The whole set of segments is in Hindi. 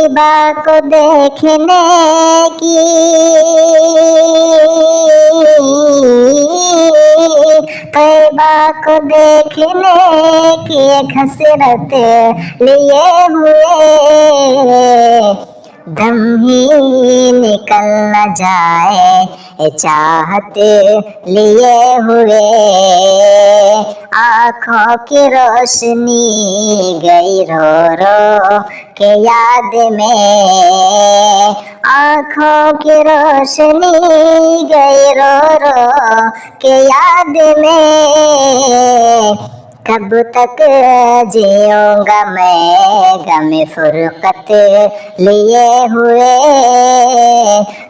तैयबा को देखने की तैयबा को देखने की एक हसरत लिए हुए दम ही निकल न जाए चाहते लिए हुए आँखों की रोशनी गई रो रो के याद में आँखों की रोशनी गई रो रो के याद में कब तक जीऊँगा मैं गम फुरकत लिए हुए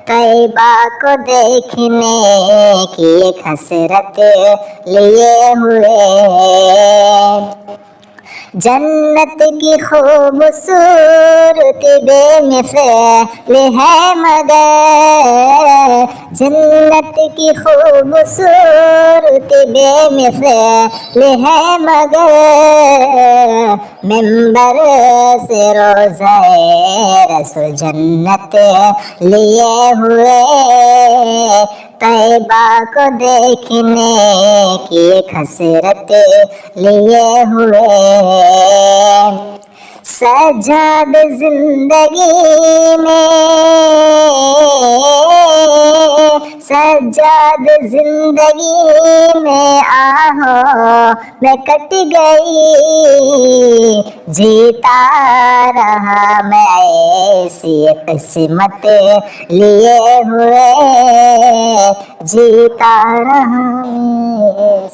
तैयबा को देखने की एक हसरत लिए हुए जन्नत की खूबसूरत बेमिसाल है मगर जन्नत की खूबसूरत बेमिसाल है मगर मिंबर से रोज़ाए रसूल जन्नत लिए हुए तैयबा को देखने की एक हसरत लिए हुए सजाद जिंदगी में सजाद जिंदगी में आहो मैं कट गई जीता रहा मैं ऐसी किस्मत लिए हुए जीता रहा मैं